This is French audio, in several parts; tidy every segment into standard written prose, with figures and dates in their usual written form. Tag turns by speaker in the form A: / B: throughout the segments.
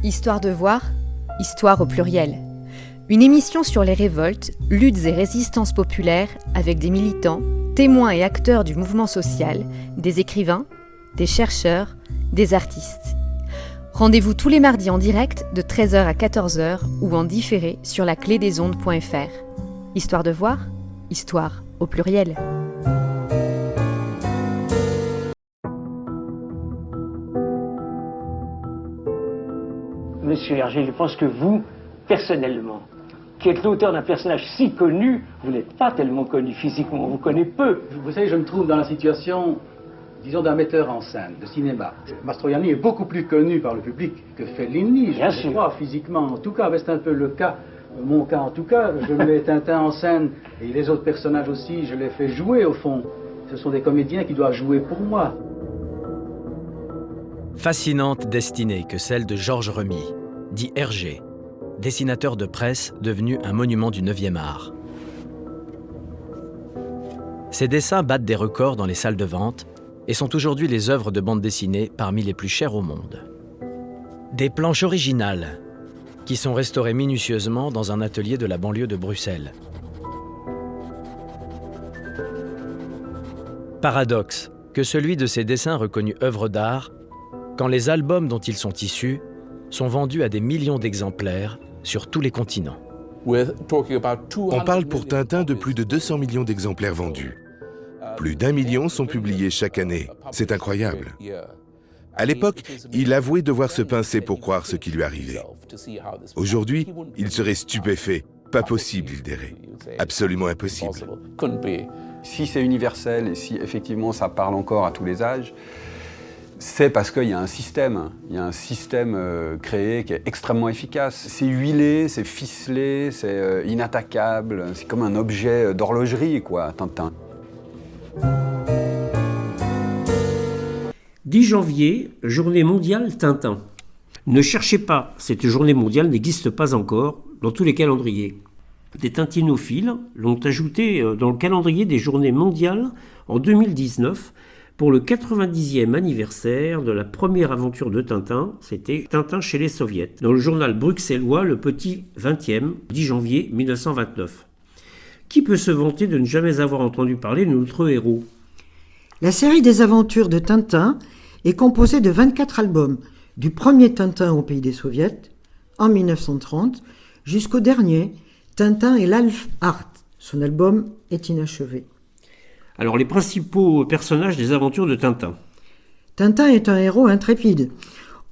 A: Histoire de voir, histoire au pluriel. Une émission sur les révoltes, luttes et résistances populaires avec des militants, témoins et acteurs du mouvement social, des écrivains, des chercheurs, des artistes. Rendez-vous tous les mardis en direct de 13h à 14h ou en différé sur laclédesondes.fr. Histoire de voir, histoire au pluriel.
B: Monsieur Hergé, je pense que vous, personnellement, qui êtes l'auteur d'un personnage si connu, vous n'êtes pas tellement connu physiquement, on vous connaît peu.
C: Vous savez, je me trouve dans la situation, disons, d'un metteur en scène de cinéma. Mastroianni est beaucoup plus connu par le public que Fellini, je crois, physiquement. En tout cas, c'est un peu le cas, mon cas en tout cas. Je mets Tintin en scène et les autres personnages aussi, je les fais jouer au fond. Ce sont des comédiens qui doivent jouer pour moi.
D: Fascinante destinée que celle de Georges Remy, dit Hergé, dessinateur de presse devenu un monument du 9e art. Ses dessins battent des records dans les salles de vente et sont aujourd'hui les œuvres de bande dessinée parmi les plus chères au monde. Des planches originales qui sont restaurées minutieusement dans un atelier de la banlieue de Bruxelles. Paradoxe que celui de ces dessins reconnus œuvres d'art quand les albums dont ils sont issus sont vendus à des millions d'exemplaires sur tous les continents.
E: On parle pour Tintin de plus de 200 millions d'exemplaires vendus. Plus d'1 million sont publiés chaque année. C'est incroyable. À l'époque, il avouait devoir se pincer pour croire ce qui lui arrivait. Aujourd'hui, il serait stupéfait. Pas possible, il dirait. Absolument impossible.
F: Si c'est universel et si effectivement ça parle encore à tous les âges, c'est parce qu'il y a un système. Il y a un système créé qui est extrêmement efficace. C'est huilé, c'est ficelé, c'est inattaquable. C'est comme un objet d'horlogerie, quoi, Tintin.
G: 10 janvier, journée mondiale Tintin. Ne cherchez pas, cette journée mondiale n'existe pas encore dans tous les calendriers. Des tintinophiles l'ont ajouté dans le calendrier des journées mondiales en 2019 pour le 90e anniversaire de la première aventure de Tintin, c'était Tintin chez les Soviets, dans le journal bruxellois Le Petit 20e, 10 janvier 1929. Qui peut se vanter de ne jamais avoir entendu parler de notre héros ?
H: La série des aventures de Tintin est composée de 24 albums, du premier Tintin au pays des Soviets, en 1930, jusqu'au dernier, Tintin et l'Alf Art. Son album est inachevé.
G: Alors, les principaux personnages des aventures de Tintin.
H: Tintin est un héros intrépide,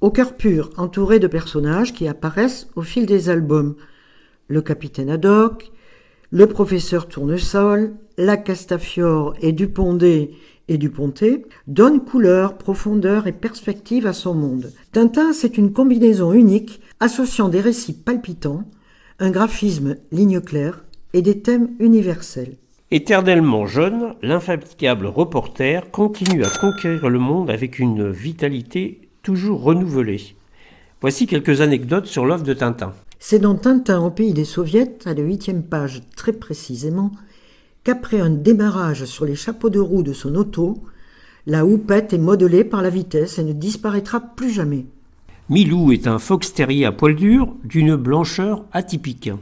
H: au cœur pur, entouré de personnages qui apparaissent au fil des albums. Le capitaine Haddock, le professeur Tournesol, la Castafiore et Dupondé et Duponté donnent couleur, profondeur et perspective à son monde. Tintin, c'est une combinaison unique associant des récits palpitants, un graphisme ligne claire et des thèmes universels.
G: Éternellement jeune, l'infatigable reporter continue à conquérir le monde avec une vitalité toujours renouvelée. Voici quelques anecdotes sur l'œuvre de Tintin.
H: C'est dans Tintin au pays des Soviets, à la 8e page très précisément, qu'après un démarrage sur les chapeaux de roue de son auto, la houppette est modelée par la vitesse et ne disparaîtra plus jamais.
G: Milou est un fox terrier à poil dur d'une blancheur atypique.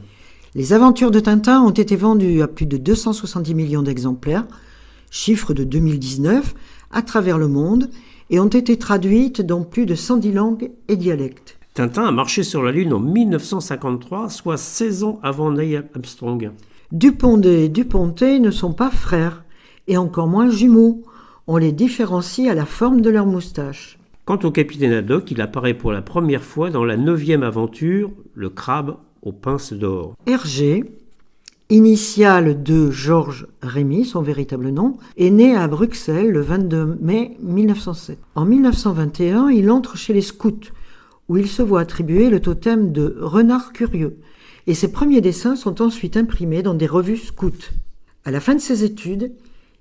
H: Les aventures de Tintin ont été vendues à plus de 270 millions d'exemplaires, chiffre de 2019, à travers le monde, et ont été traduites dans plus de 110 langues et dialectes.
G: Tintin a marché sur la Lune en 1953, soit 16 ans avant Neil Armstrong.
H: Dupondé et Duponté ne sont pas frères, et encore moins jumeaux. On les différencie à la forme de leur moustache.
G: Quant au capitaine Haddock, il apparaît pour la première fois dans la 9e aventure, le crabe aux pinces d'or.
H: Hergé, initiale de Georges Remy, son véritable nom, est né à Bruxelles le 22 mai 1907. En 1921, il entre chez les scouts, où il se voit attribuer le totem de renard curieux, et ses premiers dessins sont ensuite imprimés dans des revues scouts. À la fin de ses études,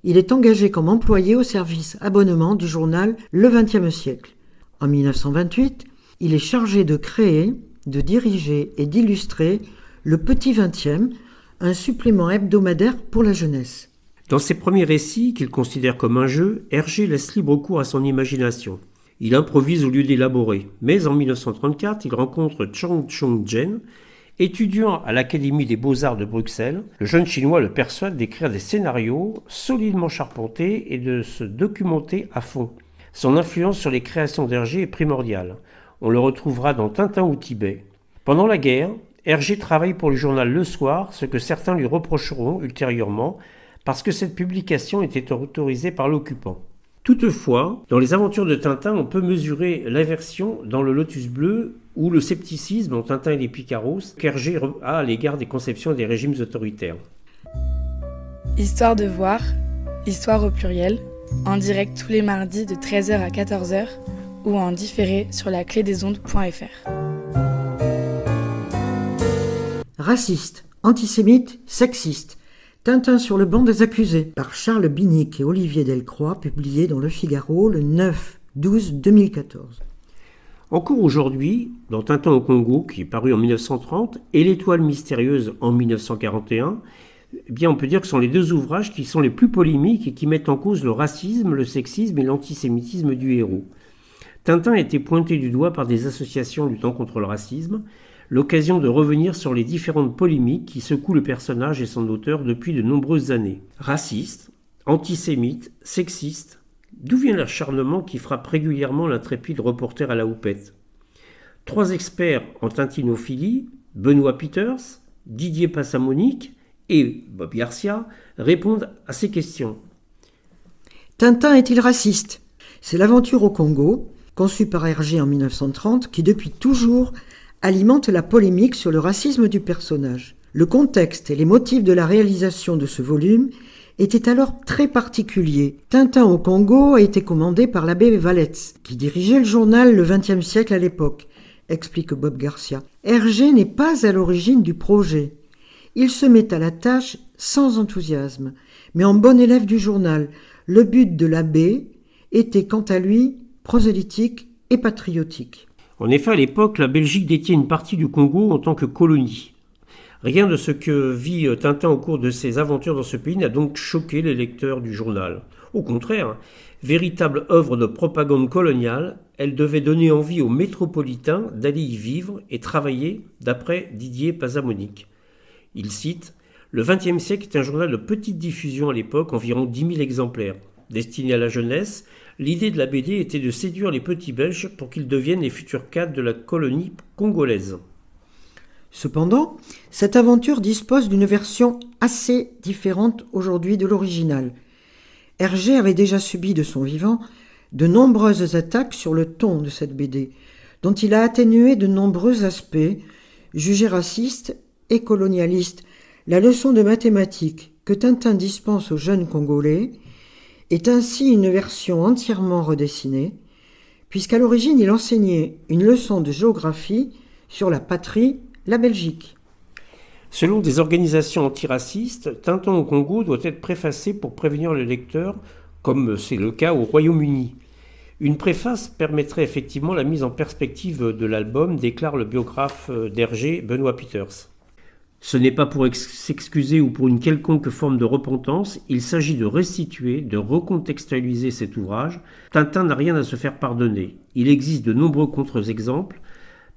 H: il est engagé comme employé au service abonnement du journal Le XXe siècle. En 1928, il est chargé de créer, de diriger et d'illustrer Le Petit 20e, un supplément hebdomadaire pour la jeunesse.
G: Dans ses premiers récits, qu'il considère comme un jeu, Hergé laisse libre cours à son imagination. Il improvise au lieu d'élaborer. Mais en 1934, il rencontre Chang Chong-jen, étudiant à l'Académie des Beaux-Arts de Bruxelles. Le jeune Chinois le persuade d'écrire des scénarios solidement charpentés et de se documenter à fond. Son influence sur les créations d'Hergé est primordiale. On le retrouvera dans Tintin au Tibet. Pendant la guerre, Hergé travaille pour le journal Le Soir, ce que certains lui reprocheront ultérieurement, parce que cette publication était autorisée par l'occupant. Toutefois, dans les aventures de Tintin, on peut mesurer l'aversion dans le Lotus bleu ou le scepticisme dans Tintin et les Picaros qu'Hergé a à l'égard des conceptions des régimes autoritaires.
I: Histoire de voir, histoire au pluriel, en direct tous les mardis de 13h à 14h ou en différé sur la clédesondes.fr.
H: Raciste, antisémite, sexiste. Tintin sur le banc des accusés, par Charles Binic et Olivier Delcroix, publié dans Le Figaro le 9/12/2014.
G: En cours aujourd'hui, dans Tintin au Congo, qui est paru en 1930, et L'Étoile mystérieuse en 1941, eh bien on peut dire que ce sont les deux ouvrages qui sont les plus polémiques et qui mettent en cause le racisme, le sexisme et l'antisémitisme du héros. Tintin a été pointé du doigt par des associations luttant contre le racisme, l'occasion de revenir sur les différentes polémiques qui secouent le personnage et son auteur depuis de nombreuses années. Raciste, antisémite, sexiste, d'où vient l'acharnement qui frappe régulièrement l'intrépide reporter à la houppette ? 3 experts en tintinophilie, Benoît Peters, Didier Passamonique et Bob Garcia, répondent à ces questions.
H: Tintin est-il raciste ? C'est l'aventure au Congo, conçue par Hergé en 1930, qui depuis toujours alimente la polémique sur le racisme du personnage. Le contexte et les motifs de la réalisation de ce volume étaient alors très particuliers. Tintin au Congo a été commandé par l'abbé Valetz, qui dirigeait le journal Le XXe siècle à l'époque, explique Bob Garcia. Hergé n'est pas à l'origine du projet. Il se met à la tâche sans enthousiasme, mais en bon élève du journal. Le but de l'abbé était quant à lui prosélytique et patriotique.
G: En effet, à l'époque, la Belgique détient une partie du Congo en tant que colonie. Rien de ce que vit Tintin au cours de ses aventures dans ce pays n'a donc choqué les lecteurs du journal. Au contraire, véritable œuvre de propagande coloniale, elle devait donner envie aux métropolitains d'aller y vivre et travailler, d'après Didier Passamonique. Il cite « Le XXe siècle est un journal de petite diffusion à l'époque, environ 10 000 exemplaires. Destiné à la jeunesse, l'idée de la BD était de séduire les petits Belges pour qu'ils deviennent les futurs cadres de la colonie congolaise. »
H: Cependant, cette aventure dispose d'une version assez différente aujourd'hui de l'original. Hergé avait déjà subi de son vivant de nombreuses attaques sur le ton de cette BD, dont il a atténué de nombreux aspects, jugés racistes et colonialistes. La leçon de mathématiques que Tintin dispense aux jeunes Congolais est ainsi une version entièrement redessinée, puisqu'à l'origine il enseignait une leçon de géographie sur la patrie, la Belgique.
G: Selon des organisations antiracistes, Tintin au Congo doit être préfacé pour prévenir le lecteur, comme c'est le cas au Royaume-Uni. Une préface permettrait effectivement la mise en perspective de l'album, déclare le biographe d'Hergé, Benoît Peters. Ce n'est pas pour s'excuser ou pour une quelconque forme de repentance, il s'agit de restituer, de recontextualiser cet ouvrage. Tintin n'a rien à se faire pardonner. Il existe de nombreux contre-exemples,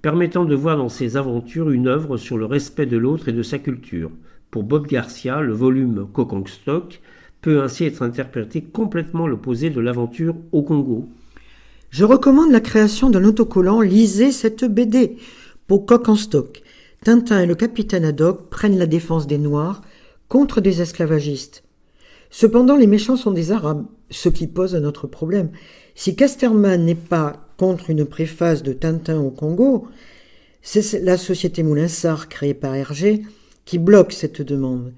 G: permettant de voir dans ses aventures une œuvre sur le respect de l'autre et de sa culture. Pour Bob Garcia, le volume Kokangstock peut ainsi être interprété complètement l'opposé de l'aventure au Congo.
H: Je recommande la création d'un autocollant « Lisez cette BD » pour Kokangstock. Tintin et le capitaine Haddock prennent la défense des Noirs contre des esclavagistes. Cependant, les méchants sont des Arabes, ce qui pose un autre problème. Si Casterman n'est pas contre une préface de Tintin au Congo, c'est la société Moulinsart créée par Hergé qui bloque cette demande.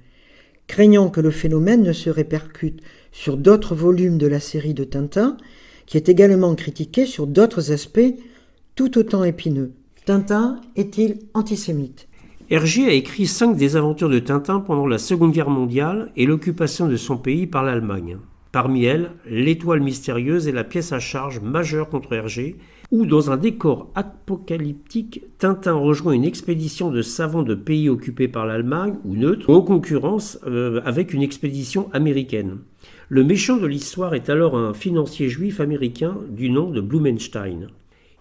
H: Craignant que le phénomène ne se répercute sur d'autres volumes de la série de Tintin, qui est également critiqué sur d'autres aspects tout autant épineux. Tintin est-il antisémite ?
G: Hergé a écrit 5 des aventures de Tintin pendant la Seconde Guerre mondiale et l'occupation de son pays par l'Allemagne. Parmi elles, L'Étoile mystérieuse est la pièce à charge majeure contre Hergé, où dans un décor apocalyptique, Tintin rejoint une expédition de savants de pays occupés par l'Allemagne ou neutres, en concurrence avec une expédition américaine. Le méchant de l'histoire est alors un financier juif américain du nom de Blumenstein.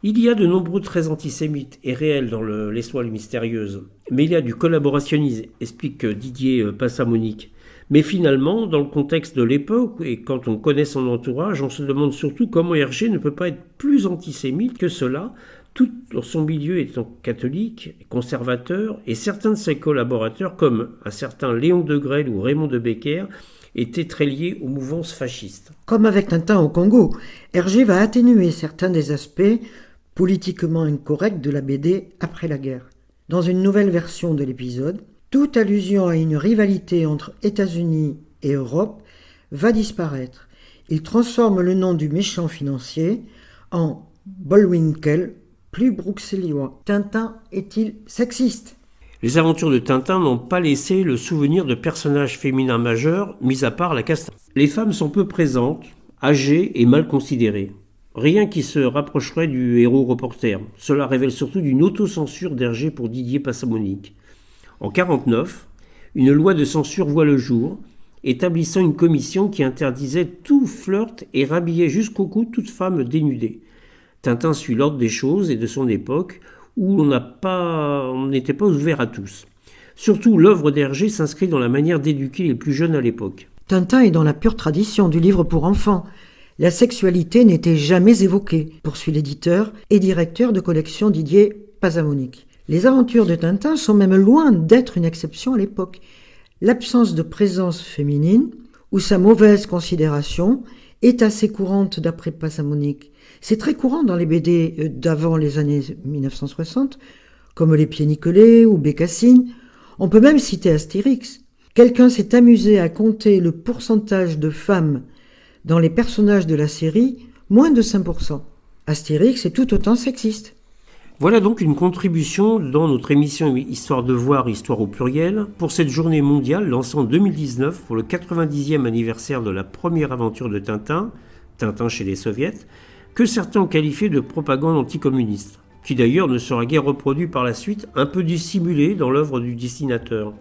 G: Il y a de nombreux traits antisémites et réels dans l'histoire mystérieuse, mais il y a du collaborationnisme, explique Didier Passamonique. Mais finalement, dans le contexte de l'époque, et quand on connaît son entourage, on se demande surtout comment Hergé ne peut pas être plus antisémite que cela, tout son milieu étant catholique, conservateur, et certains de ses collaborateurs, comme un certain Léon Degrelle ou Raymond de Becker, étaient très liés aux mouvances fascistes.
H: Comme avec Tintin au Congo, Hergé va atténuer certains des aspects politiquement incorrects de la BD après la guerre. Dans une nouvelle version de l'épisode, toute allusion à une rivalité entre États-Unis et Europe va disparaître. Il transforme le nom du méchant financier en Bullwinkle, plus bruxellois. Tintin est-il sexiste ?
G: Les aventures de Tintin n'ont pas laissé le souvenir de personnages féminins majeurs, mis à part la Castagne. Les femmes sont peu présentes, âgées et mal considérées. Rien qui se rapprocherait du héros reporter. Cela révèle surtout d'une autocensure d'Hergé pour Didier Passamonique. En 1949, une loi de censure voit le jour, établissant une commission qui interdisait tout flirt et rhabillait jusqu'au cou toute femme dénudée. Tintin suit l'ordre des choses et de son époque, où on n'était pas ouvert à tous. Surtout, l'œuvre d'Hergé s'inscrit dans la manière d'éduquer les plus jeunes à l'époque.
H: Tintin est dans la pure tradition du livre pour enfants. La sexualité n'était jamais évoquée, poursuit l'éditeur et directeur de collection Didier Passamonique. Les aventures de Tintin sont même loin d'être une exception à l'époque. L'absence de présence féminine, ou sa mauvaise considération, est assez courante d'après Passamonique. C'est très courant dans les BD d'avant les années 1960, comme Les Pieds Nicolés ou Bécassine. On peut même citer Astérix. Quelqu'un s'est amusé à compter le pourcentage de femmes dans les personnages de la série, moins de 5%. Astérix est tout autant sexiste.
G: Voilà donc une contribution dans notre émission Histoire de voir, Histoire au pluriel, pour cette journée mondiale lancée en 2019 pour le 90e anniversaire de la première aventure de Tintin, Tintin chez les Soviets, que certains ont qualifié de propagande anticommuniste, qui d'ailleurs ne sera guère reproduit par la suite, un peu dissimulé dans l'œuvre du dessinateur.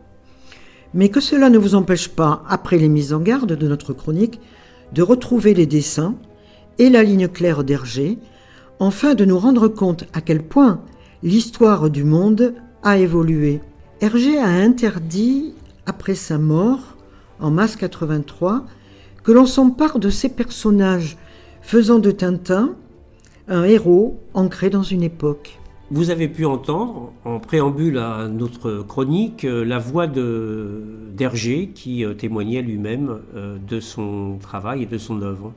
H: Mais que cela ne vous empêche pas, après les mises en garde de notre chronique, de retrouver les dessins et la ligne claire d'Hergé, afin de nous rendre compte à quel point l'histoire du monde a évolué. Hergé a interdit, après sa mort, en mars 83, que l'on s'empare de ces personnages, faisant de Tintin un héros ancré dans une époque.
G: Vous avez pu entendre, en préambule à notre chronique, la voix d'Hergé qui témoignait lui-même de son travail et de son œuvre.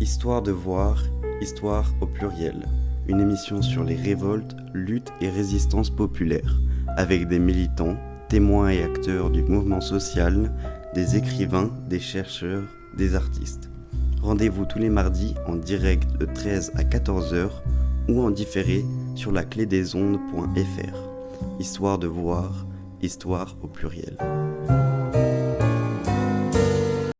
J: Histoire de voir, Histoire au pluriel. Une émission sur les révoltes, luttes et résistances populaires, avec des militants, témoins et acteurs du mouvement social, des écrivains, des chercheurs, des artistes. Rendez-vous tous les mardis en direct de 13 à 14h ou en différé sur laclédesondes.fr. Histoire de voir, Histoire au pluriel.